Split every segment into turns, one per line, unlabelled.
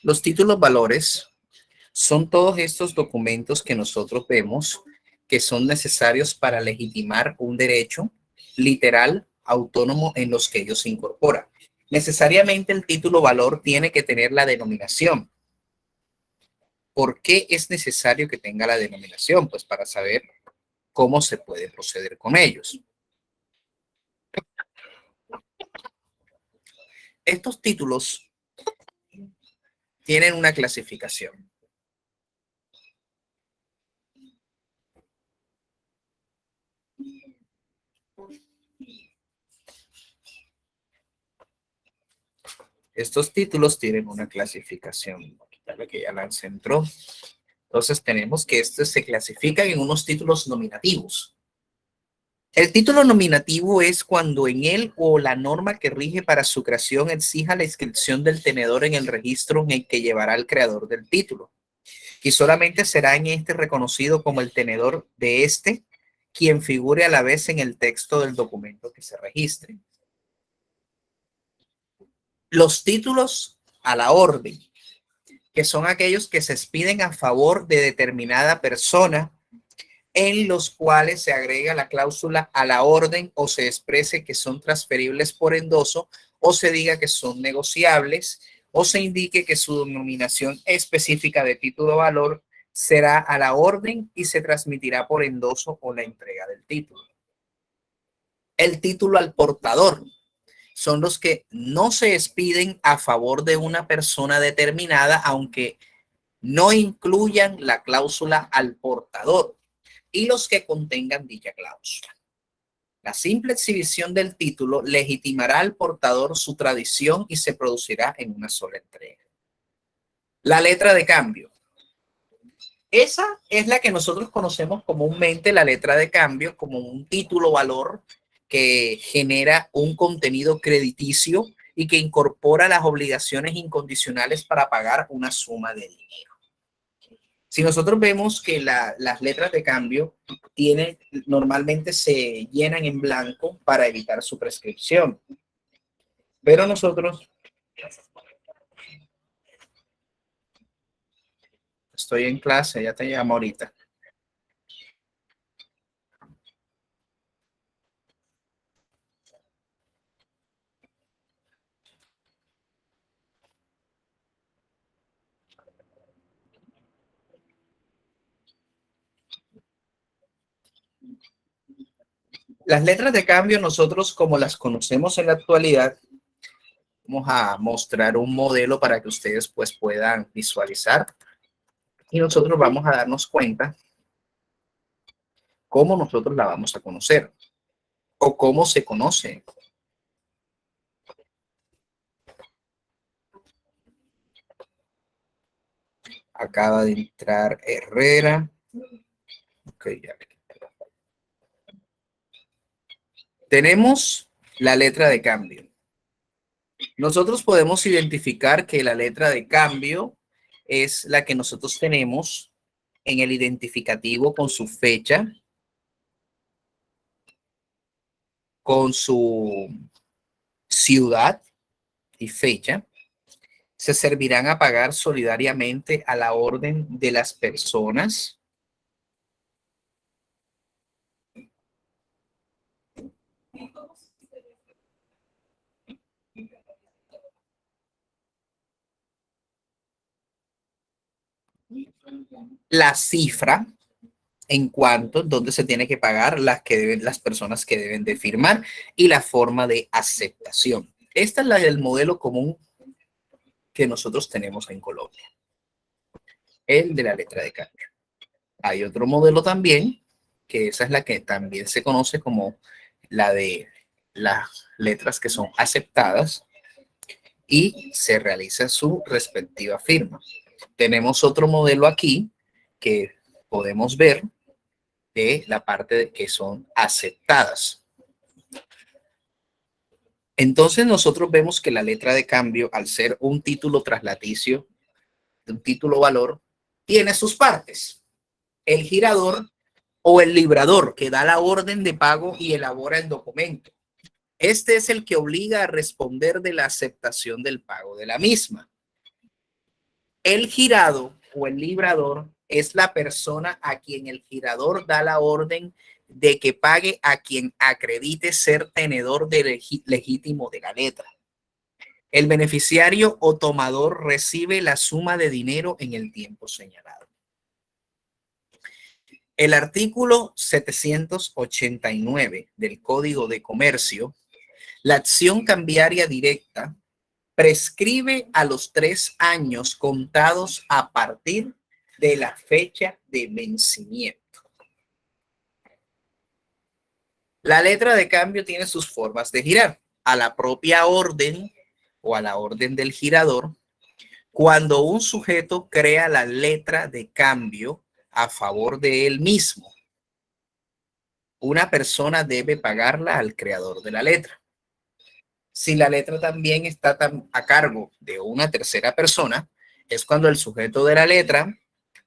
Los títulos valores son todos estos documentos que nosotros vemos que son necesarios para legitimar un derecho literal autónomo en los que ellos se incorporan. Necesariamente el título valor tiene que tener la denominación. ¿Por qué es necesario que tenga la denominación? Pues para saber cómo se puede proceder con ellos. Estos títulos tienen una clasificación. Estos títulos tienen una clasificación. Que ya la centró. Entonces tenemos que estos se clasifican en unos títulos nominativos. El título nominativo es cuando en él o la norma que rige para su creación exija la inscripción del tenedor en el registro en el que llevará el creador del título. Y solamente será en este reconocido como el tenedor de este quien figure a la vez en el texto del documento que se registre. Los títulos a la orden, que son aquellos que se expiden a favor de determinada persona, en los cuales se agrega la cláusula a la orden o se exprese que son transferibles por endoso o se diga que son negociables o se indique que su denominación específica de título valor será a la orden y se transmitirá por endoso o la entrega del título. El título al portador son los que no se expiden a favor de una persona determinada, aunque no incluyan la cláusula al portador, y los que contengan dicha cláusula. La simple exhibición del título legitimará al portador su tradición y se producirá en una sola entrega. La letra de cambio. Esa es la que nosotros conocemos comúnmente, la letra de cambio, como un título valor que genera un contenido crediticio y que incorpora las obligaciones incondicionales para pagar una suma de dinero. Si nosotros vemos que las letras de cambio normalmente se llenan en blanco para evitar su prescripción. Pero nosotros... Estoy en clase, ya te llamo ahorita. Las letras de cambio nosotros como las conocemos en la actualidad, vamos a mostrar un modelo para que ustedes pues puedan visualizar y nosotros vamos a darnos cuenta cómo nosotros la vamos a conocer o cómo se conoce. Acaba de entrar Herrera. Ok, ya. Tenemos la letra de cambio. Nosotros podemos identificar que la letra de cambio es la que nosotros tenemos en el identificativo con su fecha, con su ciudad y fecha. Se servirán a pagar solidariamente a la orden de las personas. La cifra en cuanto, donde se tiene que pagar las personas que deben de firmar y la forma de aceptación. Esta es la del modelo común que nosotros tenemos en Colombia, el de la letra de cambio. Hay otro modelo también, que esa es la que también se conoce como la de las letras que son aceptadas y se realiza su respectiva firma. Tenemos otro modelo aquí que podemos ver de la parte de que son aceptadas. Entonces nosotros vemos que la letra de cambio, al ser un título traslaticio, un título valor, tiene sus partes. El girador o el librador, que da la orden de pago y elabora el documento. Este es el que obliga a responder de la aceptación del pago de la misma. El girado o el librador es la persona a quien el girador da la orden de que pague a quien acredite ser tenedor de legítimo de la letra. El beneficiario o tomador recibe la suma de dinero en el tiempo señalado. El artículo 789 del Código de Comercio, la acción cambiaria directa, prescribe a los 3 años contados a partir de la fecha de vencimiento. La letra de cambio tiene sus formas de girar: a la propia orden o a la orden del girador, cuando un sujeto crea la letra de cambio a favor de él mismo. Una persona debe pagarla al creador de la letra. Si la letra también está a cargo de una tercera persona, es cuando el sujeto de la letra,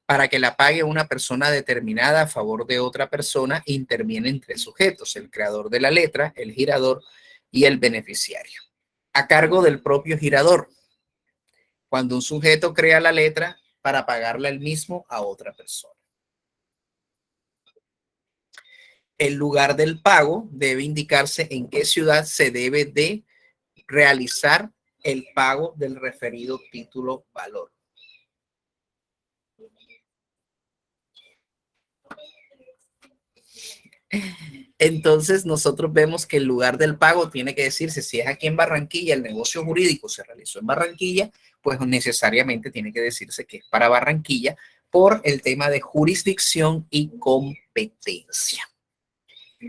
para que la pague una persona determinada a favor de otra persona, intervienen 3 sujetos: el creador de la letra, el girador y el beneficiario. A cargo del propio girador, cuando un sujeto crea la letra para pagarla él mismo a otra persona. El lugar del pago debe indicarse en qué ciudad se debe de realizar el pago del referido título valor. Entonces nosotros vemos que el lugar del pago tiene que decirse, si es aquí en Barranquilla, el negocio jurídico se realizó en Barranquilla, pues necesariamente tiene que decirse que es para Barranquilla por el tema de jurisdicción y competencia.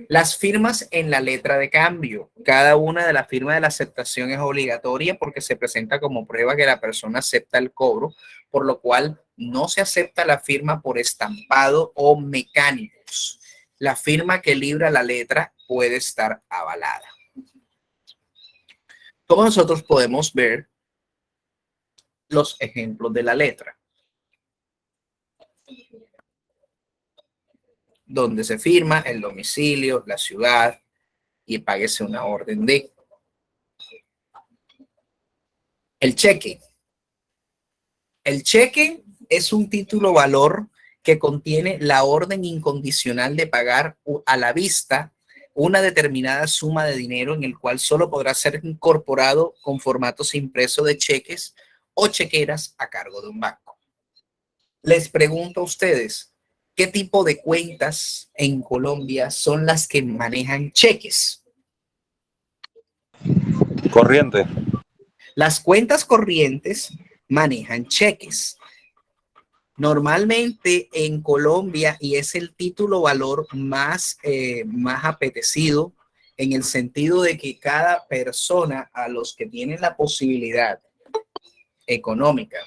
Las firmas en la letra de cambio. Cada una de las firmas de la aceptación es obligatoria porque se presenta como prueba que la persona acepta el cobro, por lo cual no se acepta la firma por estampado o mecánicos. La firma que libra la letra puede estar avalada. Como nosotros podemos ver los ejemplos de la letra, donde se firma el domicilio, la ciudad y páguese una orden de. El cheque. El cheque es un título valor que contiene la orden incondicional de pagar a la vista una determinada suma de dinero, en el cual solo podrá ser incorporado con formatos impresos de cheques o chequeras a cargo de un banco. Les pregunto a ustedes, ¿qué tipo de cuentas en Colombia son las que manejan cheques?
Corriente.
Las cuentas corrientes manejan cheques. Normalmente en Colombia, y es el título valor más apetecido, en el sentido de que cada persona, a los que tienen la posibilidad económica,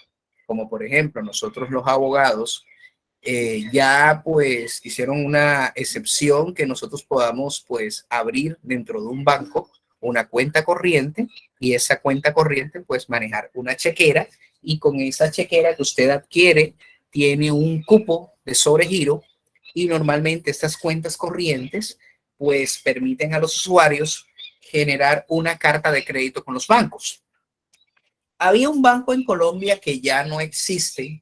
como por ejemplo nosotros los abogados, ya pues hicieron una excepción que nosotros podamos pues abrir dentro de un banco una cuenta corriente, y esa cuenta corriente pues manejar una chequera, y con esa chequera que usted adquiere tiene un cupo de sobregiro, y normalmente estas cuentas corrientes pues permiten a los usuarios generar una carta de crédito con los bancos. Había un banco en Colombia que ya no existe,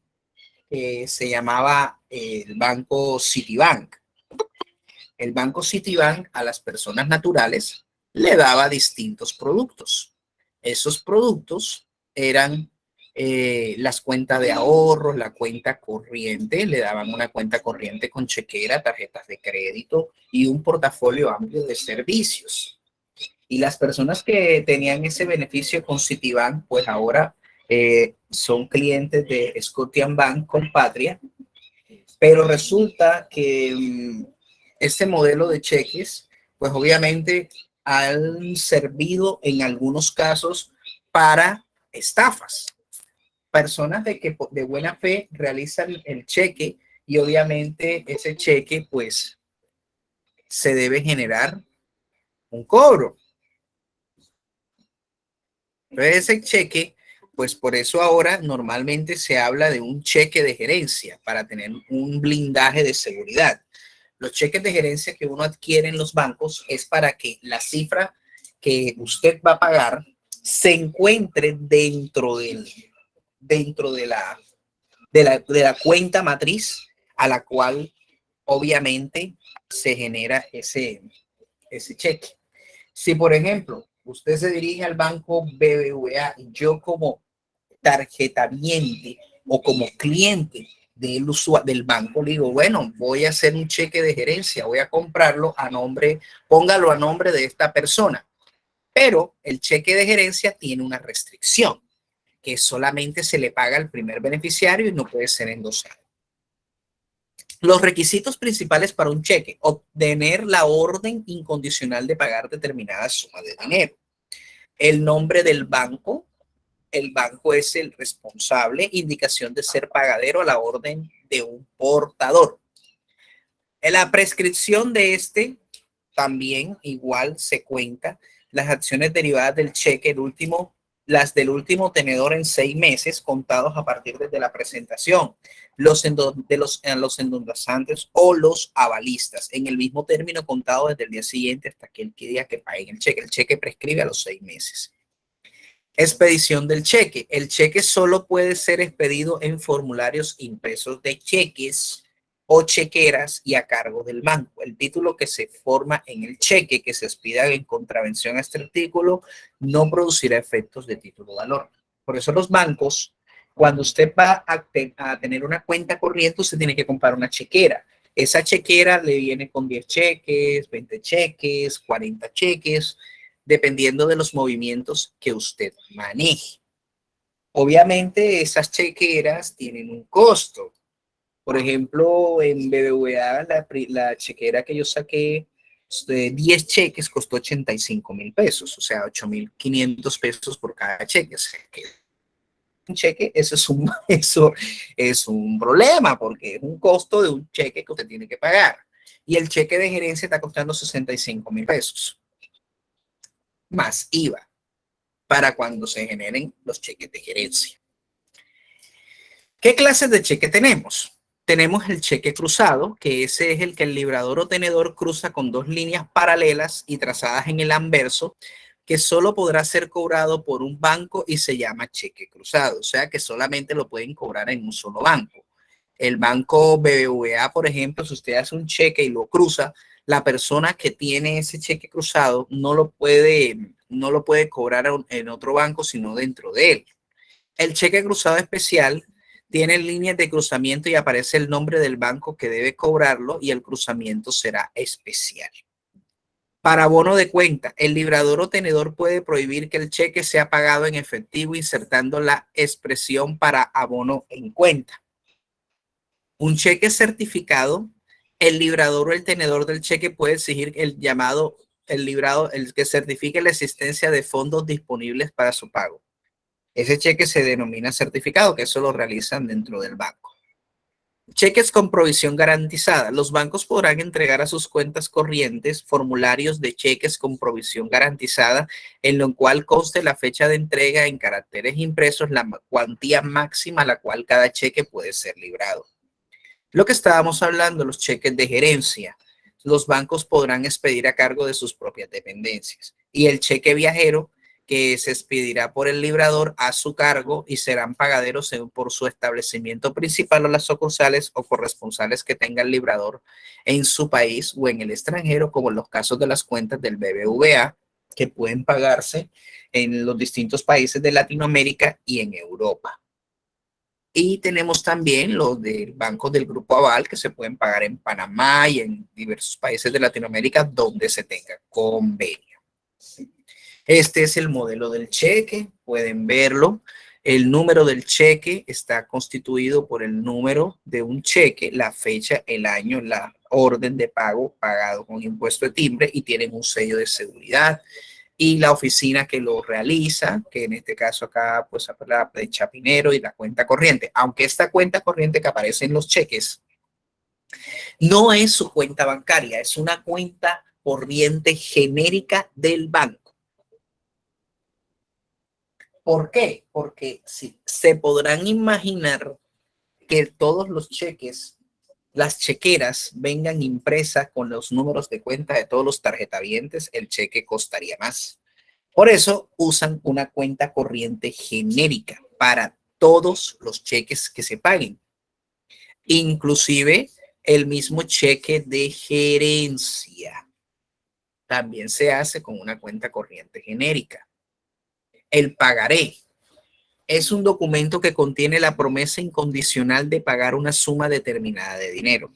se llamaba el Banco Citibank. El Banco Citibank a las personas naturales le daba distintos productos. Esos productos eran las cuentas de ahorros, la cuenta corriente, le daban una cuenta corriente con chequera, tarjetas de crédito y un portafolio amplio de servicios. Y las personas que tenían ese beneficio con Citibank, pues ahora son clientes de Scotiabank Colpatria, pero resulta que este modelo de cheques, pues obviamente han servido en algunos casos para estafas. Personas de buena fe realizan el cheque, y obviamente ese cheque pues se debe generar un cobro. Entonces ese cheque, pues por eso ahora normalmente se habla de un cheque de gerencia para tener un blindaje de seguridad. Los cheques de gerencia que uno adquiere en los bancos es para que la cifra que usted va a pagar se encuentre dentro de de la cuenta matriz a la cual obviamente se genera ese cheque. Si, por ejemplo, usted se dirige al banco BBVA y yo como tarjetaviente o como cliente del banco le digo, bueno, voy a hacer un cheque de gerencia, voy a comprarlo a nombre, póngalo a nombre de esta persona. Pero el cheque de gerencia tiene una restricción, que solamente se le paga al primer beneficiario y no puede ser endosado. Los requisitos principales para un cheque: obtener la orden incondicional de pagar determinada suma de dinero. El nombre del banco. El banco es el responsable. Indicación de ser pagadero a la orden de un portador. En la prescripción de este también igual se cuenta las acciones derivadas del cheque, las del último tenedor en 6 meses contados a partir de la presentación, los endosantes o los avalistas, en el mismo término contado desde el día siguiente hasta aquel día que paguen el cheque. El cheque prescribe a los 6 meses. Expedición del cheque. El cheque solo puede ser expedido en formularios impresos de cheques o chequeras y a cargo del banco. El título que se forma en el cheque que se expida en contravención a este artículo no producirá efectos de título valor. Por eso los bancos, cuando usted va a tener una cuenta corriente, usted tiene que comprar una chequera. Esa chequera le viene con 10 cheques, 20 cheques, 40 cheques, dependiendo de los movimientos que usted maneje. Obviamente esas chequeras tienen un costo. Por ejemplo, en BBVA la chequera que yo saqué de 10 cheques costó 85,000 pesos, o sea, 8,500 pesos por cada cheque. O sea, que un cheque, eso es un problema porque es un costo de un cheque que usted tiene que pagar. Y el cheque de gerencia está costando 65,000 pesos, más IVA, para cuando se generen los cheques de gerencia. ¿Qué clases de cheque tenemos? Tenemos el cheque cruzado, que ese es el que el librador o tenedor cruza con 2 líneas paralelas y trazadas en el anverso, que solo podrá ser cobrado por un banco y se llama cheque cruzado, o sea que solamente lo pueden cobrar en un solo banco. El banco BBVA, por ejemplo, si usted hace un cheque y lo cruza, la persona que tiene ese cheque cruzado no lo puede cobrar en otro banco, sino dentro de él. El cheque cruzado especial tiene líneas de cruzamiento y aparece el nombre del banco que debe cobrarlo y el cruzamiento será especial. Para abono de cuenta, el librador o tenedor puede prohibir que el cheque sea pagado en efectivo insertando la expresión para abono en cuenta. Un cheque certificado, el librador o el tenedor del cheque puede exigir el que certifique la existencia de fondos disponibles para su pago. Ese cheque se denomina certificado, que eso lo realizan dentro del banco. Cheques con provisión garantizada. Los bancos podrán entregar a sus cuentas corrientes formularios de cheques con provisión garantizada, en lo cual conste la fecha de entrega en caracteres impresos, la cuantía máxima a la cual cada cheque puede ser librado. Lo que estábamos hablando, los cheques de gerencia. Los bancos podrán expedir a cargo de sus propias dependencias. Y el cheque viajero, que se expedirá por el librador a su cargo y serán pagaderos por su establecimiento principal o las sucursales o corresponsales que tenga el librador en su país o en el extranjero, como en los casos de las cuentas del BBVA, que pueden pagarse en los distintos países de Latinoamérica y en Europa. Y tenemos también los de bancos del Grupo Aval que se pueden pagar en Panamá y en diversos países de Latinoamérica donde se tenga convenio. Este es el modelo del cheque, pueden verlo. El número del cheque está constituido por el número de un cheque, la fecha, el año, la orden de pago pagado con impuesto de timbre y tienen un sello de seguridad. Y la oficina que lo realiza, que en este caso acá pues la de Chapinero y la cuenta corriente, aunque esta cuenta corriente que aparece en los cheques no es su cuenta bancaria, es una cuenta corriente genérica del banco. ¿Por qué? Porque si se podrán imaginar que todos los cheques, las chequeras vengan impresas con los números de cuenta de todos los tarjetavientes, el cheque costaría más. Por eso usan una cuenta corriente genérica para todos los cheques que se paguen, inclusive el mismo cheque de gerencia. También se hace con una cuenta corriente genérica. El pagaré es un documento que contiene la promesa incondicional de pagar una suma determinada de dinero.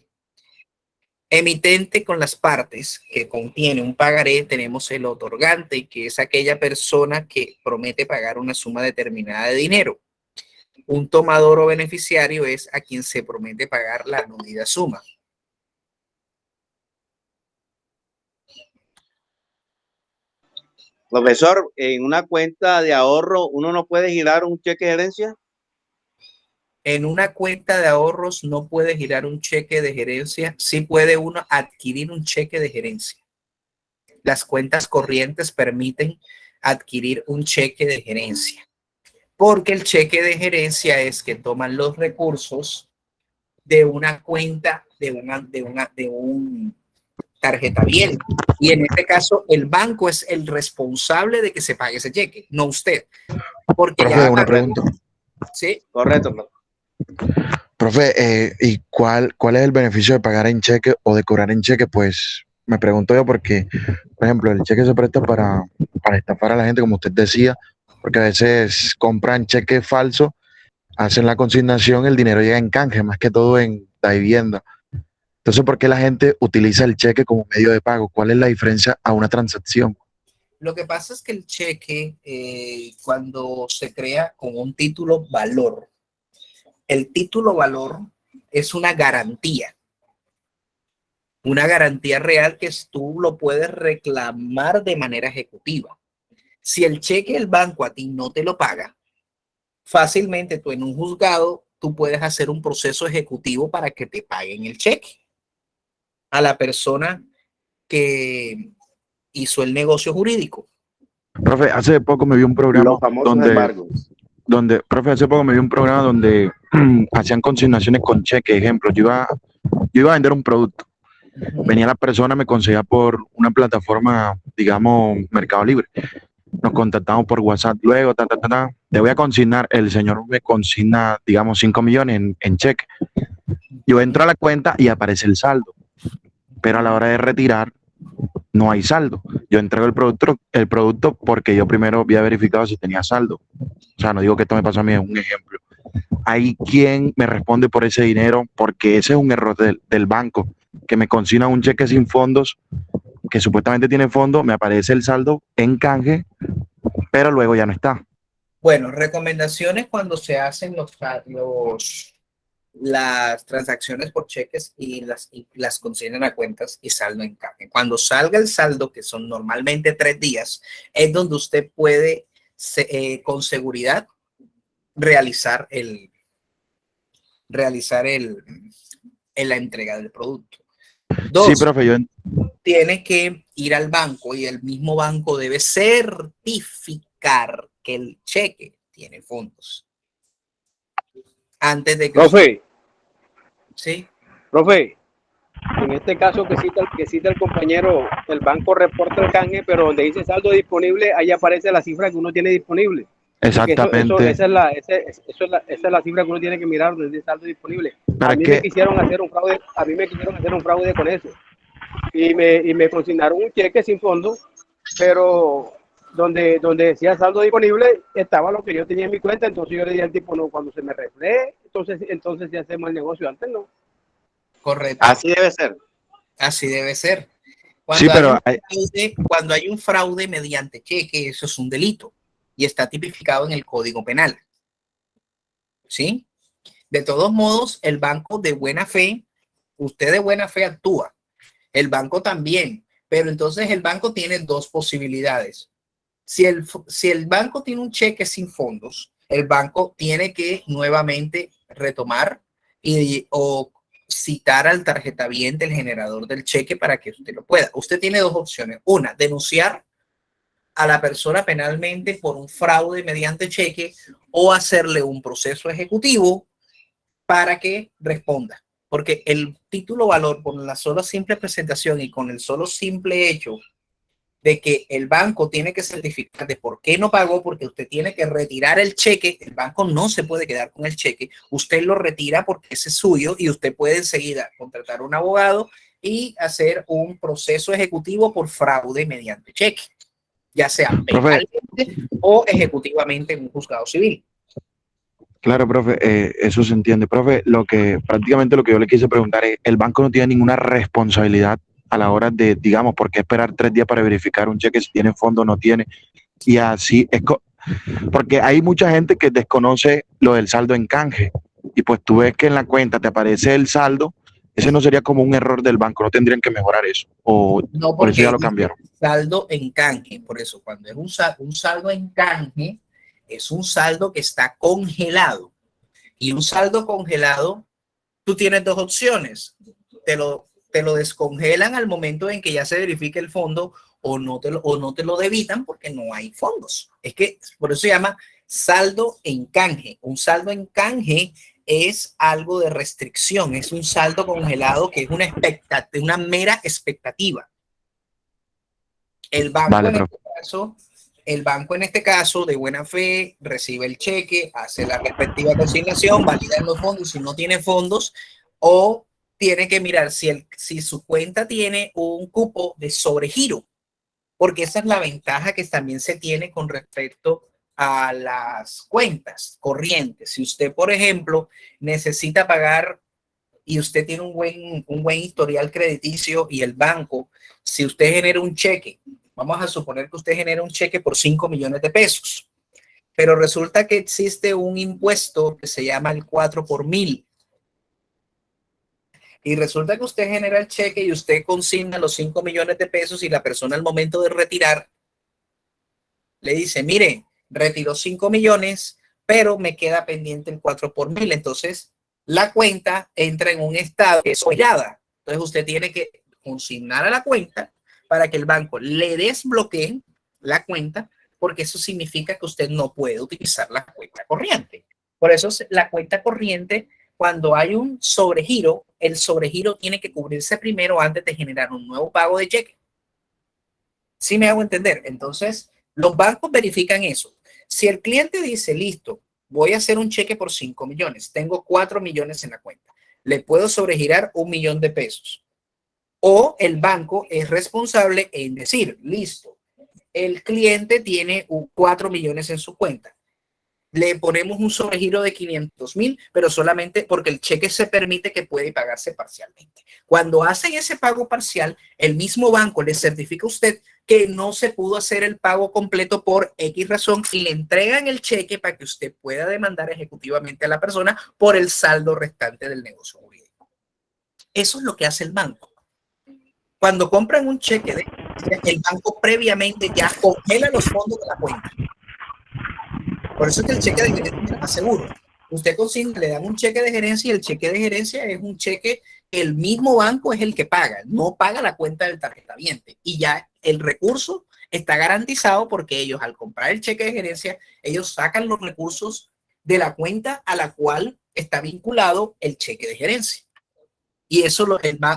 Emitente con las partes que contiene un pagaré, tenemos el otorgante, que es aquella persona que promete pagar una suma determinada de dinero. Un tomador o beneficiario es a quien se promete pagar la aludida suma.
Profesor, en una cuenta de ahorro, ¿uno no puede girar un cheque de herencia?
En una cuenta de ahorros no puede girar un cheque de gerencia, sí puede uno adquirir un cheque de gerencia. Las cuentas corrientes permiten adquirir un cheque de gerencia, porque el cheque de gerencia es que toman los recursos de una cuenta de un tarjeta bien. Y en este caso, el banco es el responsable de que se pague ese cheque, no usted. Porque
Profe,
ya
una pregunta.
sí.
Correcto.
Profe, ¿y cuál es el beneficio de pagar en cheque o de cobrar en cheque? Pues me pregunto yo porque, por ejemplo, el cheque se presta para estafar a la gente, como usted decía, porque a veces compran cheques falsos, hacen la consignación, el dinero llega en canje, más que todo en la vivienda. Entonces, ¿por qué la gente utiliza el cheque como medio de pago? ¿Cuál es la diferencia a una transacción?
Lo que pasa es que el cheque, cuando se crea con un título valor, el título valor es una garantía real que tú lo puedes reclamar de manera ejecutiva. Si el cheque el banco a ti no te lo paga, fácilmente tú en un juzgado, tú puedes hacer un proceso ejecutivo para que te paguen el cheque a la persona que hizo el negocio jurídico.
Profe, hace poco me vi un programa
Los famosos embargos.
profe, hace poco me vi un programa donde hacían consignaciones con cheque. Ejemplo, yo iba a vender un producto. Venía la persona, me conseguía por una plataforma, digamos, Mercado Libre. Nos contactamos por WhatsApp. Luego, te voy a consignar. El señor me consigna, digamos, 5 millones en cheque. Yo entro a la cuenta y aparece el saldo. Pero a la hora de retirar, no hay saldo. Yo entrego el producto porque yo primero había verificado si tenía saldo. O sea, no digo que esto me pasó a mí, es un ejemplo. Hay quien me responde por ese dinero porque ese es un error del banco, que me consigna un cheque sin fondos, que supuestamente tiene fondos, me aparece el saldo en canje, pero luego ya no está.
Bueno, recomendaciones cuando se hacen las transacciones por cheques y las consignan a cuentas y saldo en canje. Cuando salga el saldo, que son normalmente 3 días, es donde usted puede con seguridad realizar la entrega del producto.
Sí,
2,
profe, yo
tiene que ir al banco y el mismo banco debe certificar que el cheque tiene fondos. Antes de que
Profe,
sí.
profe, en este caso que cita el compañero, el banco reporta el canje, pero donde dice saldo disponible, ahí aparece la cifra que uno tiene disponible.
exactamente.
Esa es la cifra que uno tiene que mirar, donde dice saldo disponible.
Pero
A
es
mí me
que,
quisieron hacer un fraude con eso. Y me consignaron un cheque sin fondo, pero donde decía saldo disponible estaba lo que yo tenía en mi cuenta. Entonces yo le dije al tipo, no, cuando se me refleje, entonces si hacemos el negocio, antes no.
Correcto.
Así debe ser.
Así debe ser.
sí, pero
Cuando hay un fraude mediante cheque, eso es un delito y está tipificado en el Código Penal. ¿Sí? De todos modos, el banco de buena fe, usted de buena fe actúa, el banco también, pero entonces el banco tiene dos posibilidades. Si el banco tiene un cheque sin fondos, el banco tiene que nuevamente retomar o citar al tarjetaviente, el generador del cheque, para que usted lo pueda. Usted tiene dos opciones. Una, denunciar a la persona penalmente por un fraude mediante cheque o hacerle un proceso ejecutivo para que responda. Porque el título valor, por la sola simple presentación y con el solo simple hecho de que el banco tiene que certificar de por qué no pagó, porque usted tiene que retirar el cheque. El banco no se puede quedar con el cheque. Usted lo retira porque ese es suyo y usted puede enseguida contratar un abogado y hacer un proceso ejecutivo por fraude mediante cheque, ya sea
Profe,
penalmente o ejecutivamente en un juzgado civil.
claro, profe, eso se entiende. Profe, prácticamente lo que yo le quise preguntar es, ¿el banco no tiene ninguna responsabilidad a la hora de, digamos, por qué esperar 3 días para verificar un cheque si tiene fondo o no tiene? Y así porque hay mucha gente que desconoce lo del saldo en canje. Y pues tú ves que en la cuenta te aparece el saldo, ese no sería como un error del banco, no tendrían que mejorar eso. O
No,
por eso
porque
ya lo
dice
cambiaron.
saldo en canje. Por eso, cuando es un saldo en canje, es un saldo que está congelado. Y un saldo congelado, tú tienes dos opciones. Te lo descongelan al momento en que ya se verifique el fondo, o no te lo debitan porque no hay fondos. Es que por eso se llama saldo en canje. Un saldo en canje es algo de restricción, es un saldo congelado que es una mera expectativa. El banco
Vale,
en
profe.
este caso, el banco en este caso de buena fe recibe el cheque, hace la respectiva consignación, valida los fondos. Si no tiene fondos, o tiene que mirar si su cuenta tiene un cupo de sobregiro, porque esa es la ventaja que también se tiene con respecto a las cuentas corrientes. Si usted, por ejemplo, necesita pagar y usted tiene un buen historial crediticio y el banco, si usted genera un cheque, vamos a suponer que usted genera un cheque por 5 millones de pesos, pero resulta que existe un impuesto que se llama el 4 por mil. Y resulta que usted genera el cheque y usted consigna los 5 millones de pesos y la persona al momento de retirar le dice, mire, retiró 5 millones, pero me queda pendiente el 4 por mil. Entonces, la cuenta entra en un estado de sollada. Entonces, usted tiene que consignar a la cuenta para que el banco le desbloquee la cuenta, porque eso significa que usted no puede utilizar la cuenta corriente. Por eso, la cuenta corriente, cuando hay un sobregiro, el sobregiro tiene que cubrirse primero antes de generar un nuevo pago de cheque. ¿Sí me hago entender? Entonces, los bancos verifican eso. Si el cliente dice, listo, voy a hacer un cheque por 5 millones, tengo 4 millones en la cuenta, le puedo sobregirar 1 millón de pesos. O el banco es responsable en decir, listo, el cliente tiene 4 millones en su cuenta. Le ponemos un sobregiro de 500,000, pero solamente porque el cheque se permite que puede pagarse parcialmente. Cuando hacen ese pago parcial, el mismo banco le certifica a usted que no se pudo hacer el pago completo por X razón y le entregan el cheque para que usted pueda demandar ejecutivamente a la persona por el saldo restante del negocio jurídico. Eso es lo que hace el banco. Cuando compran un cheque, el banco previamente ya congela los fondos de la cuenta. Por eso es que el cheque de gerencia es más seguro. Usted consigna, le dan un cheque de gerencia y el cheque de gerencia es un cheque que el mismo banco es el que paga, no paga la cuenta del tarjetaviente. Y ya el recurso está garantizado porque ellos, al comprar el cheque de gerencia, ellos sacan los recursos de la cuenta a la cual está vinculado el cheque de gerencia. Y eso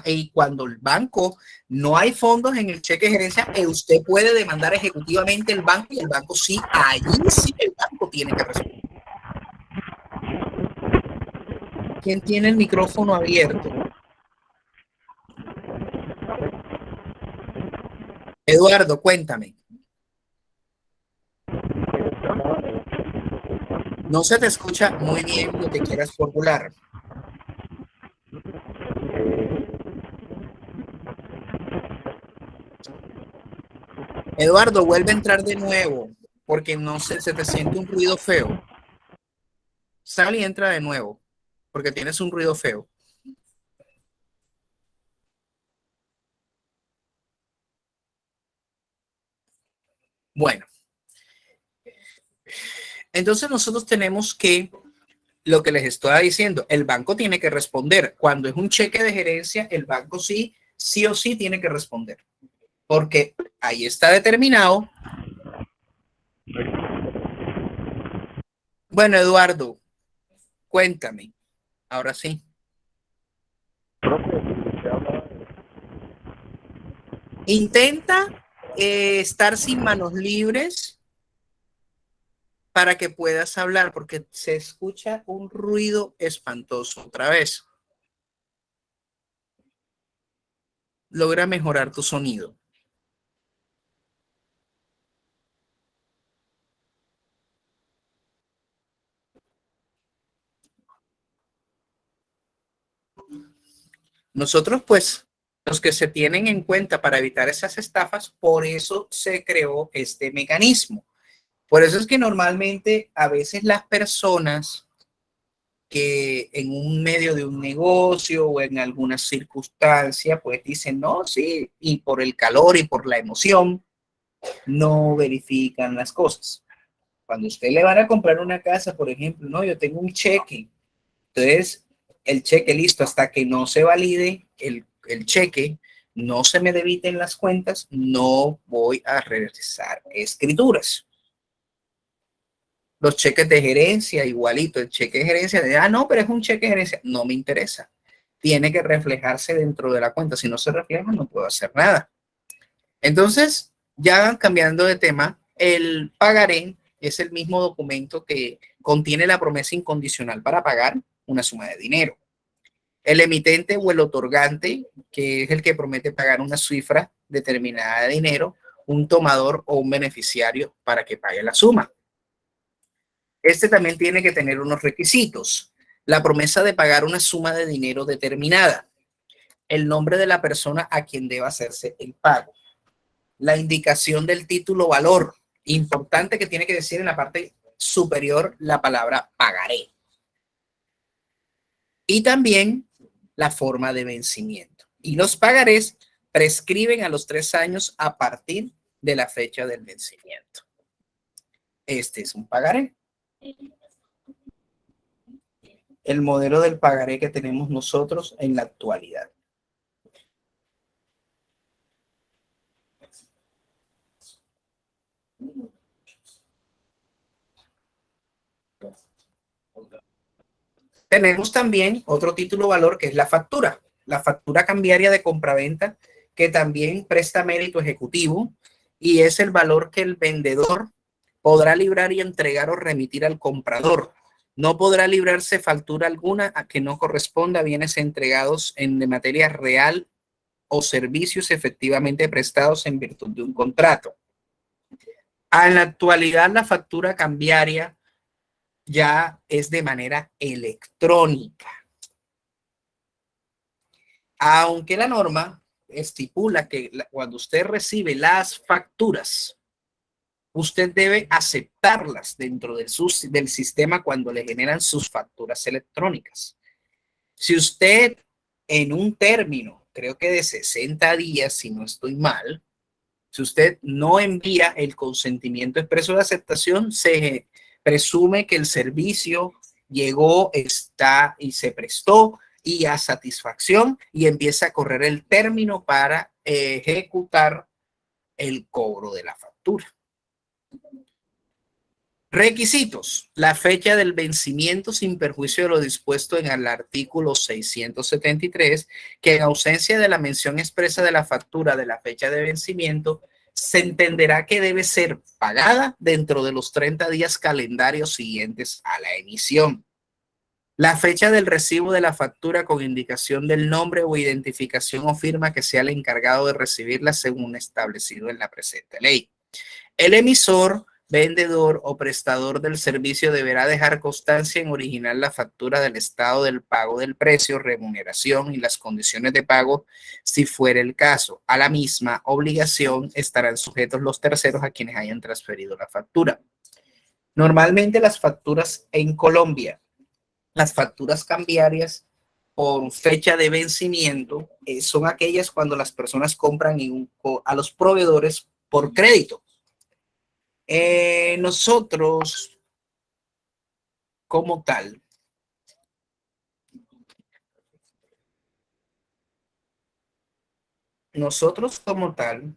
y cuando el banco no hay fondos en el cheque de gerencia, usted puede demandar ejecutivamente el banco y el banco sí, allí sí el banco tiene que responder. ¿Quién tiene el micrófono abierto? Eduardo, cuéntame. No se te escucha muy bien lo que quieras formular. Eduardo, vuelve a entrar de nuevo, porque no se te siente un ruido feo. Sal y entra de nuevo, porque tienes un ruido feo. Bueno, entonces nosotros tenemos que, lo que les estaba diciendo, el banco tiene que responder. Cuando es un cheque de gerencia, el banco sí o sí tiene que responder, porque ahí está determinado. Bueno, Eduardo, cuéntame. Ahora sí. Intenta estar sin manos libres para que puedas hablar, porque se escucha un ruido espantoso otra vez. Logra mejorar tu sonido. Nosotros, pues, los que se tienen en cuenta para evitar esas estafas, por eso se creó este mecanismo. Por eso es que normalmente a veces las personas que en un medio de un negocio o en alguna circunstancia, pues dicen, no, sí, y por el calor y por la emoción, no verifican las cosas. Cuando usted le van a comprar una casa, por ejemplo, no, yo tengo un cheque, entonces el cheque listo hasta que no se valide el cheque, no se me debiten las cuentas, no voy a realizar escrituras. Los cheques de gerencia, igualito, el cheque de gerencia, no, pero es un cheque de gerencia, no me interesa. Tiene que reflejarse dentro de la cuenta. Si no se refleja, no puedo hacer nada. Entonces, ya cambiando de tema, el pagaré es el mismo documento que contiene la promesa incondicional para pagar una suma de dinero. El emitente o el otorgante, que es el que promete pagar una cifra determinada de dinero, un tomador o un beneficiario para que pague la suma. Este también tiene que tener unos requisitos. La promesa de pagar una suma de dinero determinada. El nombre de la persona a quien deba hacerse el pago. La indicación del título valor. Importante que tiene que decir en la parte superior la palabra pagaré. Y también la forma de vencimiento. Y los pagarés prescriben a los 3 años a partir de la fecha del vencimiento. Este es un pagaré. El modelo del pagaré que tenemos nosotros en la actualidad. Tenemos también otro título valor que es la factura cambiaria de compraventa, que también presta mérito ejecutivo y es el valor que el vendedor podrá librar y entregar o remitir al comprador. No podrá librarse factura alguna a que no corresponda a bienes entregados de materia real o servicios efectivamente prestados en virtud de un contrato. En la actualidad, la factura cambiaria ya es de manera electrónica. Aunque la norma estipula que cuando usted recibe las facturas, usted debe aceptarlas dentro del sistema cuando le generan sus facturas electrónicas. Si usted en un término, creo que de 60 días, si no estoy mal, si usted no envía el consentimiento expreso de aceptación, se presume que el servicio llegó, está y se prestó y a satisfacción y empieza a correr el término para ejecutar el cobro de la factura. Requisitos. La fecha del vencimiento sin perjuicio de lo dispuesto en el artículo 673, que en ausencia de la mención expresa de la factura de la fecha de vencimiento, se entenderá que debe ser pagada dentro de los 30 días calendarios siguientes a la emisión. La fecha del recibo de la factura con indicación del nombre o identificación o firma que sea el encargado de recibirla según establecido en la presente ley. El emisor, vendedor o prestador del servicio deberá dejar constancia en original la factura del estado del pago del precio, remuneración y las condiciones de pago si fuera el caso. A la misma obligación estarán sujetos los terceros a quienes hayan transferido la factura. Normalmente las facturas en Colombia, las facturas cambiarias por fecha de vencimiento son aquellas cuando las personas compran a los proveedores por crédito. Nosotros, como tal, nosotros como tal,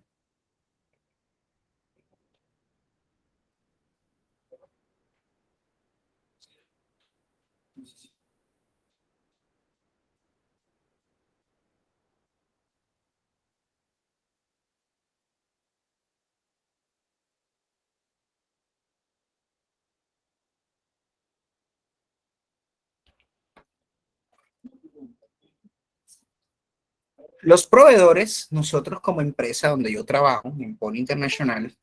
Los proveedores, nosotros como empresa donde yo trabajo, en Poli Internacional,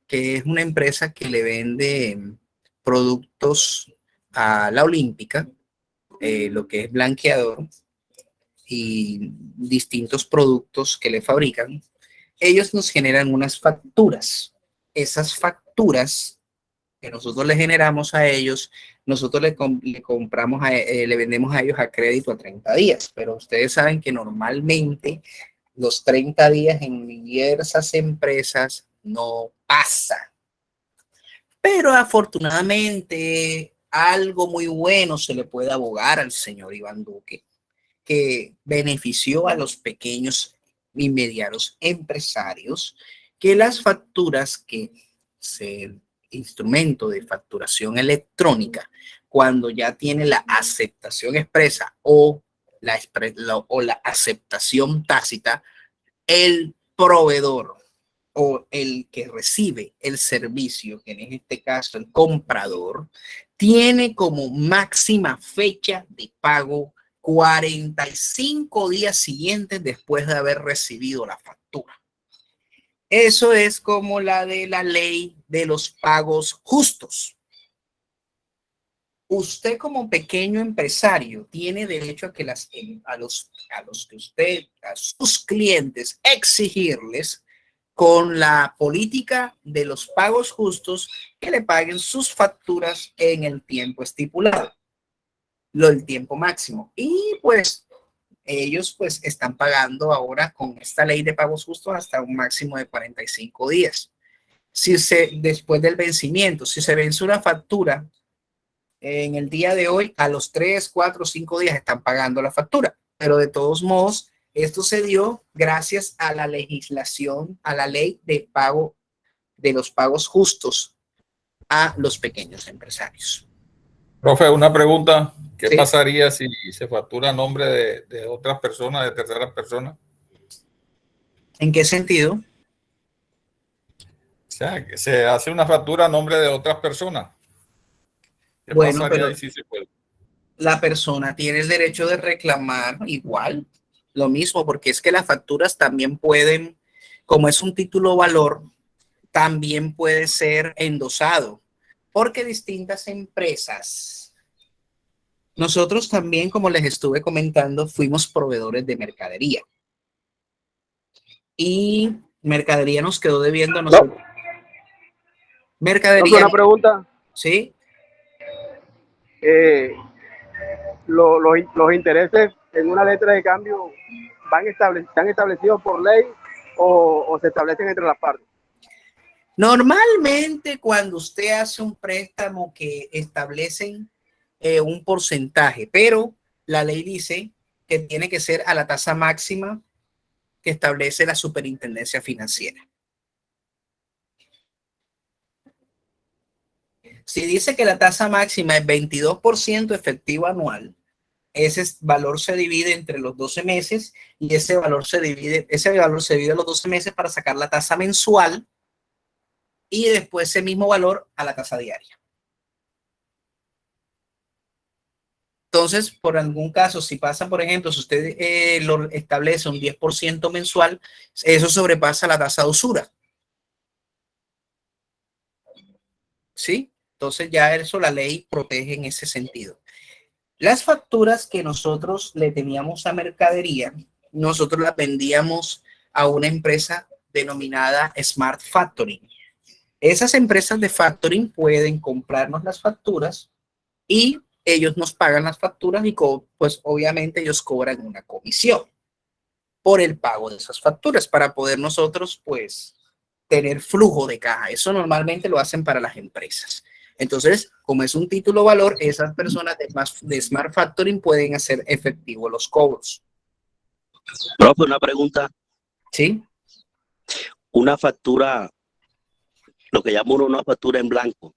que es una empresa que le vende productos a la Olímpica, lo que es blanqueador y distintos productos que le fabrican, ellos nos generan unas facturas. Esas facturas que nosotros le generamos a ellos, nosotros le compramos, le vendemos a ellos a crédito a 30 días, pero ustedes saben que normalmente los 30 días en diversas empresas no pasa. Pero afortunadamente algo muy bueno se le puede abogar al señor Iván Duque, que benefició a los pequeños y medianos empresarios, que las facturas que se instrumento de facturación electrónica, cuando ya tiene la aceptación expresa o la aceptación tácita, el proveedor o el que recibe el servicio, que en este caso el comprador, tiene como máxima fecha de pago 45 días siguientes después de haber recibido la factura. Eso es como la de la ley de los pagos justos. Usted como pequeño empresario tiene derecho a que a sus clientes exigirles con la política de los pagos justos que le paguen sus facturas en el tiempo estipulado, el tiempo máximo. Y pues ellos pues están pagando ahora con esta ley de pagos justos hasta un máximo de 45 días. Después del vencimiento, si se vence una factura en el día de hoy, a los 3, 4, 5 días están pagando la factura, pero de todos modos, esto se dio gracias a la legislación, a la ley de pago de los pagos justos a los pequeños empresarios.
Profe, una pregunta. ¿Qué
Sí.
pasaría si se factura a nombre de otras personas, de terceras personas?
¿En qué sentido?
O sea, que se hace una factura a nombre de otras personas. ¿Qué
Bueno,
pasaría
pero
ahí si se puede?
la persona tiene el derecho de reclamar igual, lo mismo, porque es que las facturas también pueden, como es un título valor, también puede ser endosado, porque distintas empresas, nosotros también, como les estuve comentando, fuimos proveedores de mercadería. Y mercadería nos quedó debiendo a nosotros.
No.
Mercadería.
Una pregunta.
Sí.
Los intereses en una letra de cambio están establecidos por ley o se establecen entre las partes.
Normalmente cuando usted hace un préstamo que establecen un porcentaje, pero la ley dice que tiene que ser a la tasa máxima que establece la Superintendencia Financiera. Si dice que la tasa máxima es 22% efectivo anual, ese valor se divide entre los 12 meses y ese valor se divide a los 12 meses para sacar la tasa mensual y después ese mismo valor a la tasa diaria. Entonces, por algún caso, si pasa, por ejemplo, si usted lo establece un 10% mensual, eso sobrepasa la tasa de usura. ¿Sí? Entonces ya eso la ley protege en ese sentido. Las facturas que nosotros le teníamos a mercadería, nosotros las vendíamos a una empresa denominada Smart Factoring. Esas empresas de factoring pueden comprarnos las facturas y ellos nos pagan las facturas y pues obviamente ellos cobran una comisión por el pago de esas facturas para poder nosotros pues tener flujo de caja. Eso normalmente lo hacen para las empresas. Entonces, como es un título valor, esas personas de Smart Factoring pueden hacer efectivo los cobros.
Profe, una pregunta.
¿Sí?
Una factura, lo que llama uno una factura en blanco,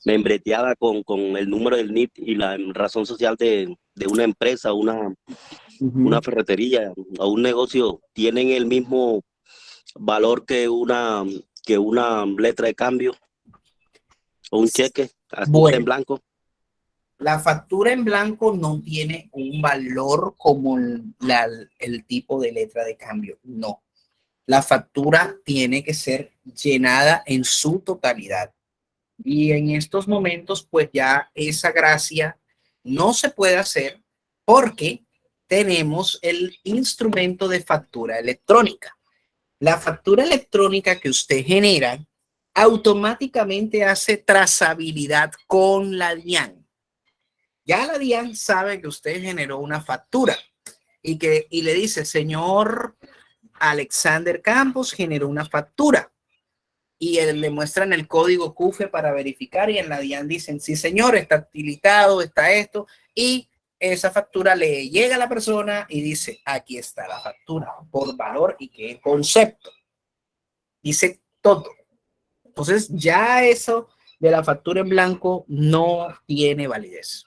membreteada con el número del NIT y la razón social de una empresa, una ferretería o un negocio, ¿tienen el mismo valor que una letra de cambio o un cheque en blanco?
La factura en blanco no tiene un valor como el tipo de letra de cambio, no. La factura tiene que ser llenada en su totalidad. Y en estos momentos, pues ya esa gracia no se puede hacer porque tenemos el instrumento de factura electrónica. La factura electrónica que usted genera automáticamente hace trazabilidad con la DIAN. Ya la DIAN sabe que usted generó una factura y le dice, señor Alexander Campos generó una factura. Y le muestran el código CUFE para verificar y en la DIAN dicen, sí señor, está tilitado, está esto, y esa factura le llega a la persona y dice, aquí está la factura, por valor y qué concepto. Dice todo. Entonces ya eso de la factura en blanco no tiene validez,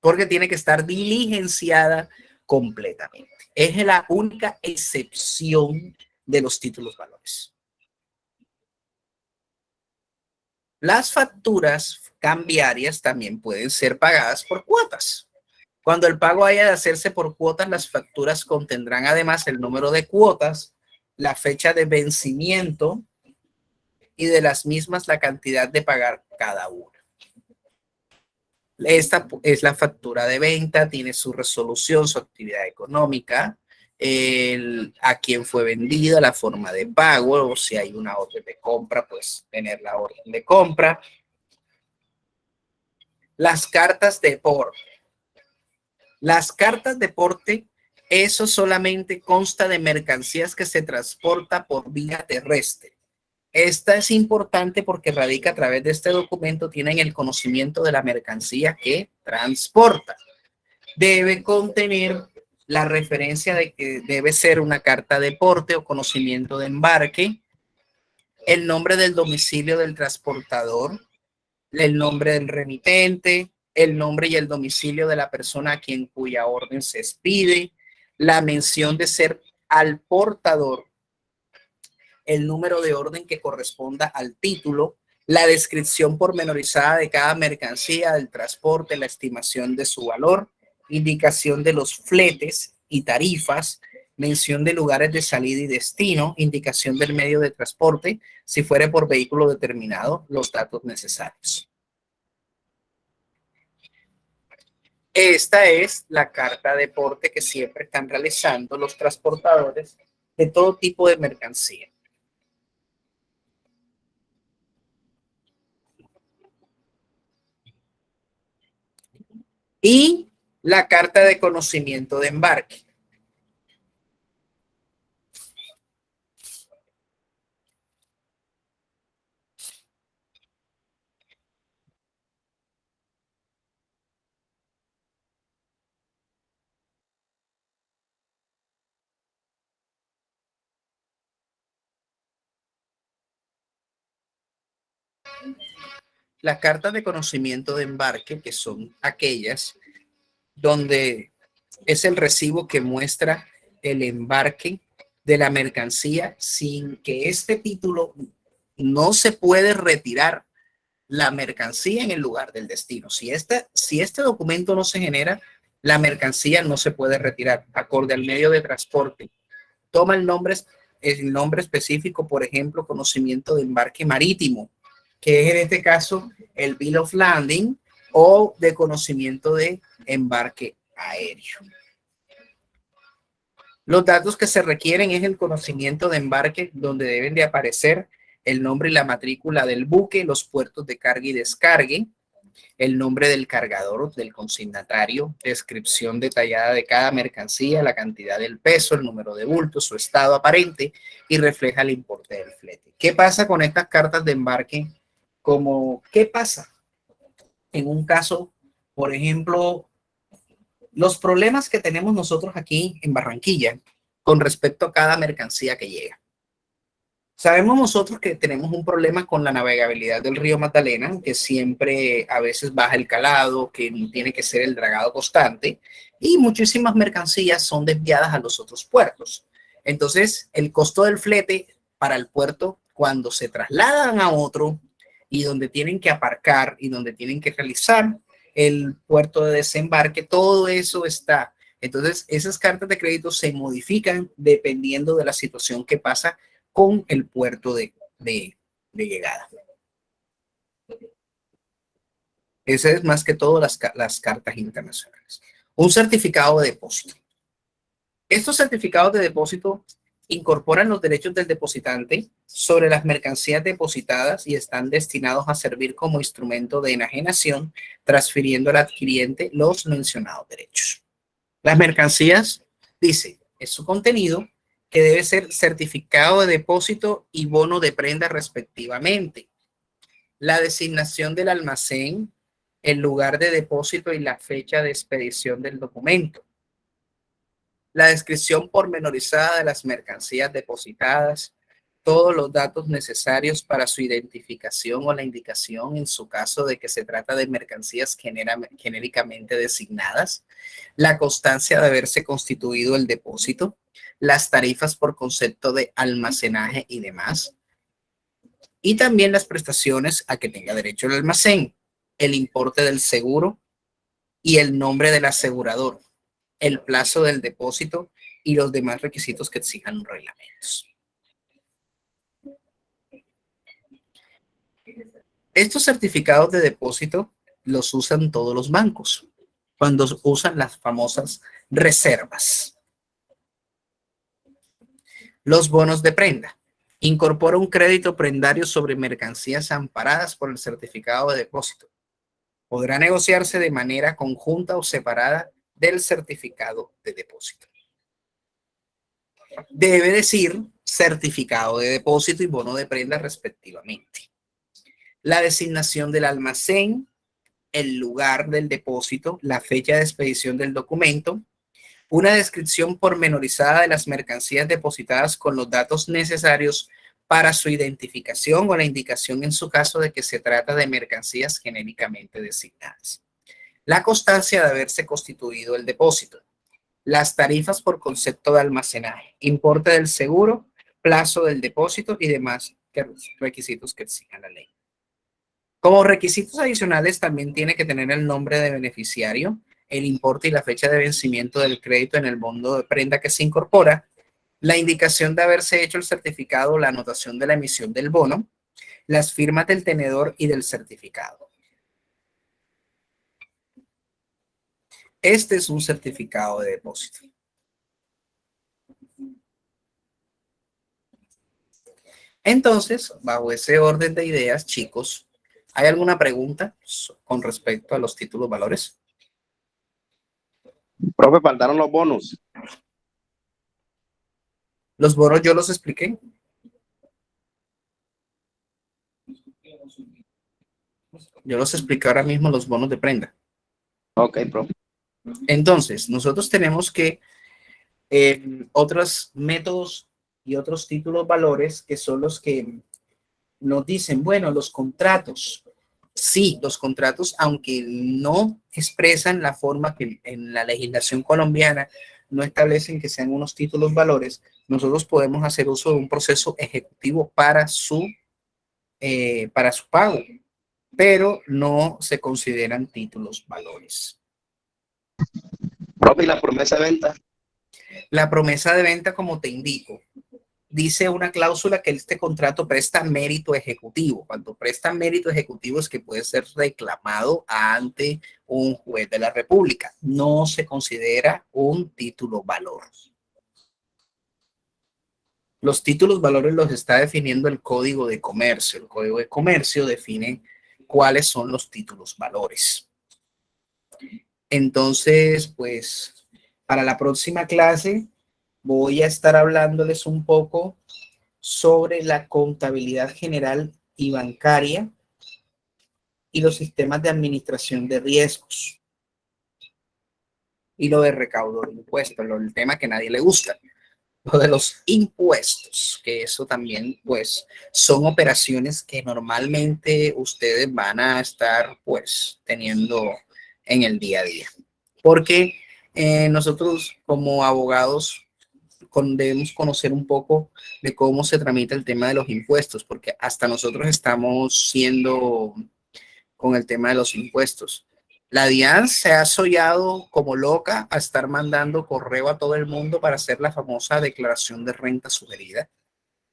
porque tiene que estar diligenciada completamente. Es la única excepción de los títulos valores. Las facturas cambiarias también pueden ser pagadas por cuotas. Cuando el pago haya de hacerse por cuotas, las facturas contendrán además el número de cuotas, la fecha de vencimiento y de las mismas la cantidad de pagar cada una. Esta es la factura de venta, tiene su resolución, su actividad económica, a quién fue vendida, la forma de pago, o si hay una orden de compra, pues tener la orden de compra. Las cartas de porte. Las cartas de porte, eso solamente consta de mercancías que se transporta por vía terrestre. Esta es importante porque radica a través de este documento, tienen el conocimiento de la mercancía que transporta. Debe contener la referencia de que debe ser una carta de porte o conocimiento de embarque, el nombre del domicilio del transportador, el nombre del remitente, el nombre y el domicilio de la persona a quien cuya orden se expide, la mención de ser al portador, el número de orden que corresponda al título, la descripción pormenorizada de cada mercancía, del transporte, la estimación de su valor, indicación de los fletes y tarifas, mención de lugares de salida y destino, indicación del medio de transporte, si fuere por vehículo determinado, los datos necesarios. Esta es la carta de porte que siempre están realizando los transportadores de todo tipo de mercancía. Y la carta de conocimiento de embarque. Las cartas de conocimiento de embarque, que son aquellas donde es el recibo que muestra el embarque de la mercancía sin que este título no se puede retirar la mercancía en el lugar del destino. Si este documento no se genera, la mercancía no se puede retirar acorde al medio de transporte. Toma el nombre específico, por ejemplo, conocimiento de embarque marítimo, que es en este caso el Bill of Landing, o de conocimiento de embarque aéreo. Los datos que se requieren es el conocimiento de embarque, donde deben de aparecer el nombre y la matrícula del buque, los puertos de carga y descargue, el nombre del cargador, del consignatario, descripción detallada de cada mercancía, la cantidad del peso, el número de bulto, su estado aparente y refleja el importe del flete. ¿Qué pasa con estas cartas de embarque? ¿Qué pasa en un caso, por ejemplo, los problemas que tenemos nosotros aquí en Barranquilla con respecto a cada mercancía que llega? Sabemos nosotros que tenemos un problema con la navegabilidad del río Magdalena, que siempre a veces baja el calado, que tiene que ser el dragado constante, y muchísimas mercancías son desviadas a los otros puertos. Entonces, el costo del flete para el puerto, cuando se trasladan a otro y donde tienen que aparcar y donde tienen que realizar, el puerto de desembarque, todo eso está. Entonces, esas cartas de crédito se modifican dependiendo de la situación que pasa con el puerto de llegada. Ese es más que todo las cartas internacionales. Un certificado de depósito. Estos certificados de depósito incorporan los derechos del depositante sobre las mercancías depositadas y están destinados a servir como instrumento de enajenación, transfiriendo al adquiriente los mencionados derechos. Las mercancías, dice, es su contenido que debe ser certificado de depósito y bono de prenda respectivamente. La designación del almacén, el lugar de depósito y la fecha de expedición del documento. La descripción pormenorizada de las mercancías depositadas, todos los datos necesarios para su identificación o la indicación en su caso de que se trata de mercancías genéricamente designadas, la constancia de haberse constituido el depósito, las tarifas por concepto de almacenaje y demás, y también las prestaciones a que tenga derecho el almacén, el importe del seguro y el nombre del asegurador, el plazo del depósito y los demás requisitos que exijan los reglamentos. Estos certificados de depósito los usan todos los bancos cuando usan las famosas reservas. Los bonos de prenda. Incorpora un crédito prendario sobre mercancías amparadas por el certificado de depósito. Podrá negociarse de manera conjunta o separada del certificado de depósito. Debe decir certificado de depósito y bono de prenda respectivamente. La designación del almacén, el lugar del depósito, la fecha de expedición del documento, una descripción pormenorizada de las mercancías depositadas con los datos necesarios para su identificación o la indicación en su caso de que se trata de mercancías genéricamente designadas. La constancia de haberse constituido el depósito. Las tarifas por concepto de almacenaje, importe del seguro, plazo del depósito y demás requisitos que exija la ley. Como requisitos adicionales también tiene que tener el nombre de beneficiario, el importe y la fecha de vencimiento del crédito en el bono de prenda que se incorpora, la indicación de haberse hecho el certificado o la anotación de la emisión del bono, las firmas del tenedor y del certificado. Este es un certificado de depósito. Entonces, bajo ese orden de ideas, chicos, ¿hay alguna pregunta con respecto a los títulos valores?
Profe, faltaron los bonos.
Los bonos yo los expliqué. Yo los expliqué ahora mismo, los bonos de prenda.
Ok, profe.
Entonces, nosotros tenemos que otros métodos y otros títulos valores que son los que nos dicen, bueno, los contratos. Sí, los contratos, aunque no expresan la forma que en la legislación colombiana no establecen que sean unos títulos valores, nosotros podemos hacer uso de un proceso ejecutivo para su pago, pero no se consideran títulos valores.
Profe, ¿y la promesa de venta?
La promesa de venta, como te indico, dice una cláusula que este contrato presta mérito ejecutivo. Cuando presta mérito ejecutivo es que puede ser reclamado ante un juez de la República. No se considera un título valor. Los títulos valores los está definiendo el Código de Comercio. El Código de Comercio define cuáles son los títulos valores. Entonces, pues, para la próxima clase voy a estar hablándoles un poco sobre la contabilidad general y bancaria y los sistemas de administración de riesgos y lo de recaudo de impuestos, el tema que a nadie le gusta, lo de los impuestos, que eso también pues son operaciones que normalmente ustedes van a estar pues teniendo en el día a día, porque nosotros como abogados debemos conocer un poco de cómo se tramita el tema de los impuestos, porque hasta nosotros estamos siendo con el tema de los impuestos. La DIAN se ha soñado como loca a estar mandando correo a todo el mundo para hacer la famosa declaración de renta sugerida.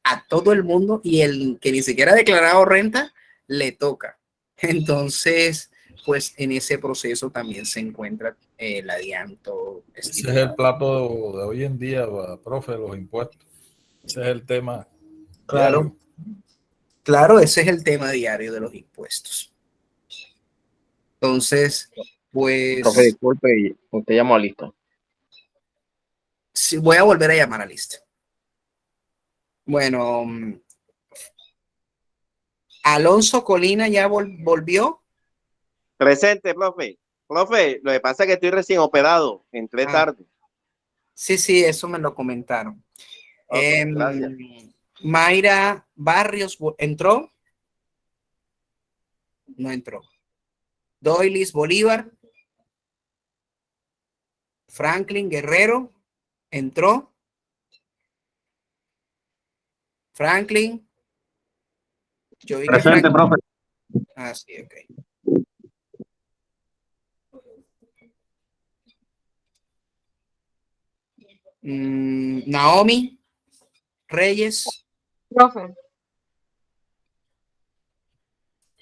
A todo el mundo, y el que ni siquiera ha declarado renta le toca. Entonces, pues en ese proceso también se encuentra la DIAN todo
Ese es
estipulado.
el plato de hoy en día, profe, los impuestos. Ese es el tema.
Claro,
diario.
claro, ese es el tema diario de los impuestos. Entonces, pues
Profe, disculpe, usted llamó a lista.
sí, voy a volver a llamar a lista. Bueno, Alonso Colina ya volvió.
Presente, profe. Profe, lo que pasa es que estoy recién operado, entré tarde.
Sí, sí, eso me lo comentaron.
Ok, gracias.
Mayra Barrios entró. No entró. Doylis Bolívar. Franklin Guerrero entró. Franklin. Yo vi que
Presente, profe.
Ah, sí, ok. Naomi Reyes.
Profe,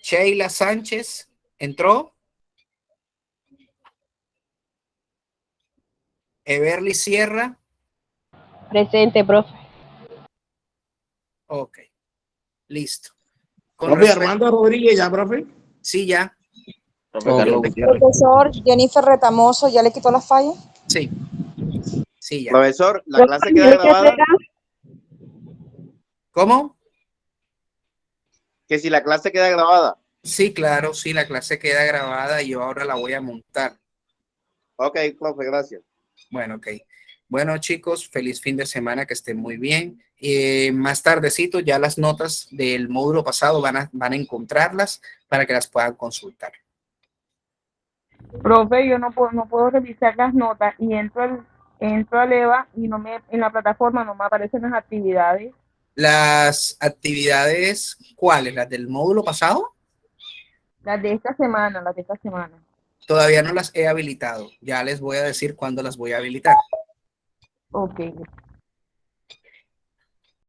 Sheila Sánchez entró. Everly Sierra.
presente, profe.
Ok, listo.
Profe Armando Rodríguez, ya, profe.
Sí, ya.
Profe
Ok.
Carlos Gutiérrez.
Profesor Jennifer Retamoso, ¿ya le quitó las fallas?
Sí. Sí, ya.
Profesor, la clase queda grabada.
¿Cómo?
Que si la clase queda grabada.
Sí, claro, sí, la clase queda grabada y yo ahora la voy a montar.
Ok, profe, gracias.
Bueno, ok. Bueno, chicos, feliz fin de semana, que estén muy bien. Más tardecito, ya las notas del módulo pasado van a encontrarlas para que las puedan consultar.
Profe, yo no puedo revisar las notas y entro al EVA y en la plataforma no me aparecen las actividades.
Las actividades, ¿cuáles? ¿Las del módulo pasado?
Las de esta semana.
Todavía no las he habilitado. Ya les voy a decir cuándo las voy a habilitar.
Ok.